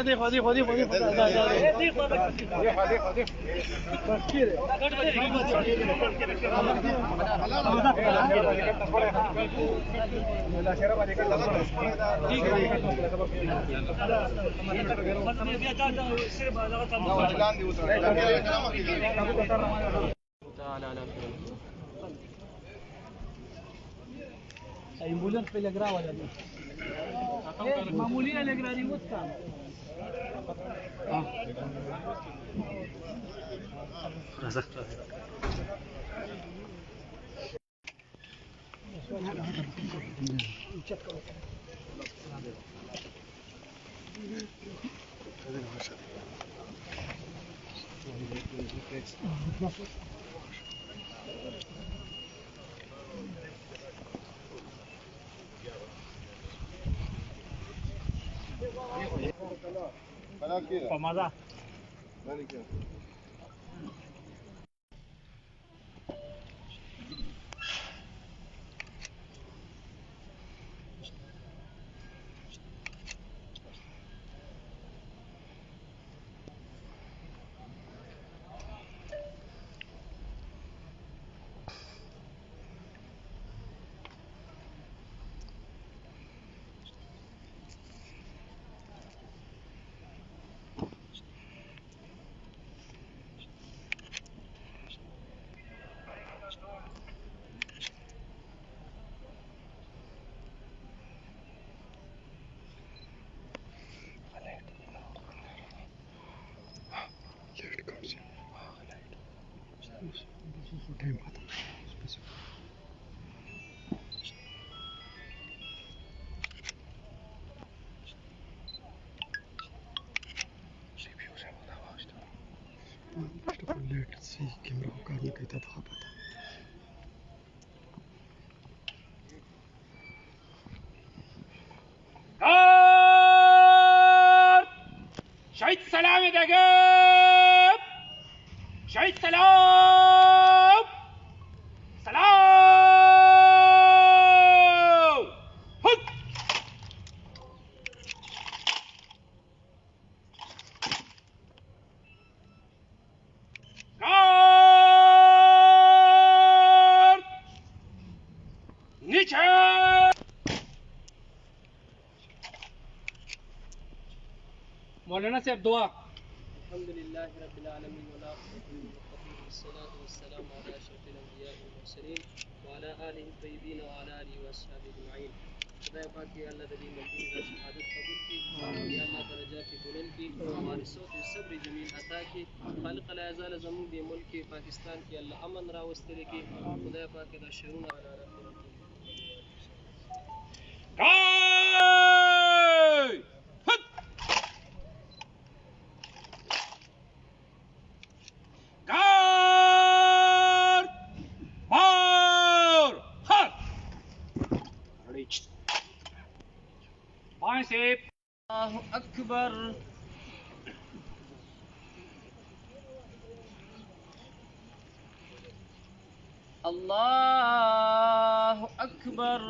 देखो देखो देखो देखो एम्बुलेंस पे लग रहा वाला मामूली लग रहा रिमोट का Помада. Sí, que me provoca mi que te atrapa. شهيد سلام يا دقيق شهيد سلام سلام هد كارد نيتشه مولانا صاحب دعا الحمد لله رب العالمين والعاقبة للمتقين والصلاة والسلام على أشرف الأنبياء والمرسلين وعلى آله الطيبين وعلى آله وأصحابه أجمعين. خدای پاک دی الله د دې ملګري د شهادت قبول کړي، یا الله درجات یې بلند کړي، وارثو ته صبر جمیل عطا کړي. خالق لا یزال زموږ د ملک پاکستان کې الله امن راوستلی کړي. خدای پاک د شرونو الله أكبر الله أكبر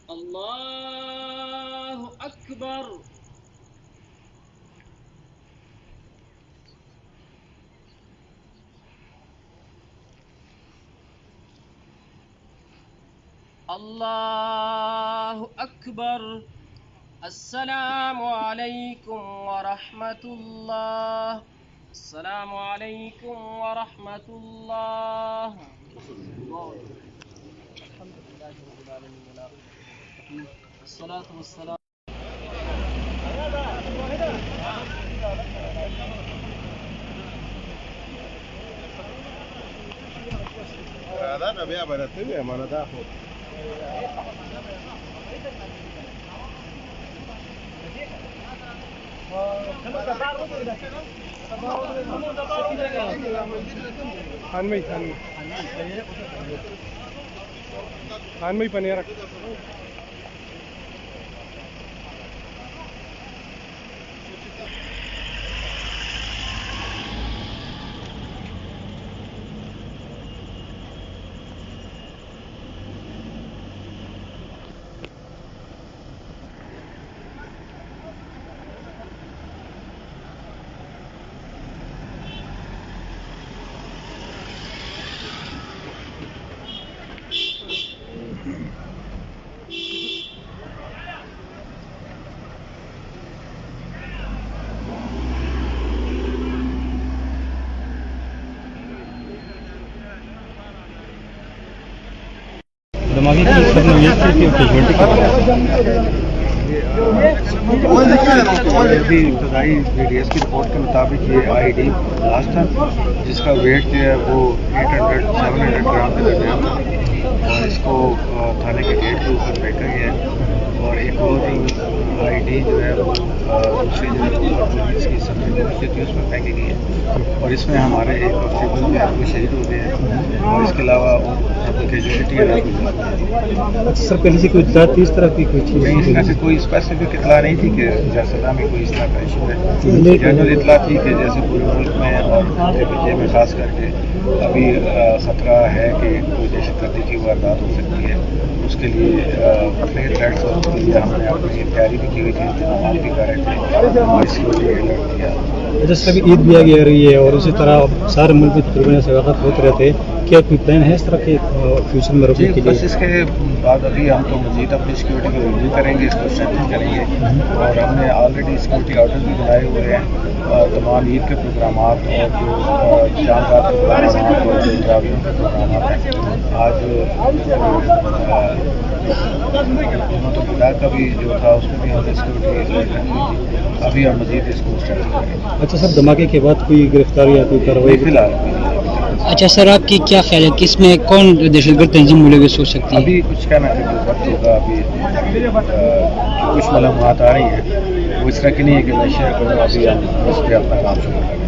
الله أكبر الله أكبر. السلام عليكم ورحمة الله. السلام عليكم ورحمة الله. الحمد لله رب العالمين والصلاة والسلام. هذا بیا برته مانه دا خو خان مې پنیر दिमागी की सब नोयत की कैजुअलिटी अभी इब्तदाई वीडियोस की रिपोर्ट के मुताबिक ये आईडी लास्ट था, जिसका वेट जो है वो 800-700 ग्राम के दरमियान था और इसको थाने के गेट के ऊपर फेंका गया है। और एक और आईडी जो है वो दूसरी जो पुलिस की सब्जी थी उसमें फेंकी गई है और इसमें हमारे एक कांस्टेबल जो है वो शहीद हो गए हैं और इसके अलावा कैजुअलिटी है। सर पहले से कोई इत्तला थी इस तरह की कोई चीज़ नहीं, इसमें से कोई स्पेसिफिक इतला नहीं थी कि जैसदा में कोई इस तरह का इशू है। जनरल इतला थी कि जैसे पूरे मुल्क में और जे में खास करके अभी खतरा है कि कोई दहशतगर्दी की वारदात हो सकती है, उसके लिए फ्लेयर थ्रेट्स और उसके लिए हमने अपनी तैयारी भी की हुई थी, इंतजाम भी कर रहे थे और इसके लिए अलर्ट किया। जैसे अभी ईद भी आ गया रही है और उसी तरह सारे मुल्क में तकरीबन सवागत होते रहते हैं, क्या कोई प्लान है इस तरह के फ्यूचर में रोकने के बस लिए? इसके बाद अभी हम तो मजीद अपनी सिक्योरिटी को रिव्यू करेंगे, इसको स्ट्रेंथन करेंगे और हमने ऑलरेडी सिक्योरिटी ऑर्डर भी बनाए हुए हैं। तमाम ईद के प्रोग्राम और जो चांद रात के प्रोग्राम और जो तरावियों के प्रोग्राम हैं, आज तो खुदा का भी जो था उसमें भी हमने सिक्योरिटी रखी थी। अभी हम मजीद इसको स्ट्रेंथन करेंगे। अच्छा सर, धमाके के बाद कोई गिरफ्तारी या कोई कार्रवाई? फिलहाल अच्छा सर, आपकी क्या ख्याल है कि इसमें कौन दहशतगर्द तंजीम मुलविस हो सकती है? अभी कुछ कहना कि वक्त होगा। अभी कुछ मालूमात आ रही है, वो इस तरह की नहीं है कि मैं शेयर करूँ। अभी हम उस पर अपना काम शुरू करें।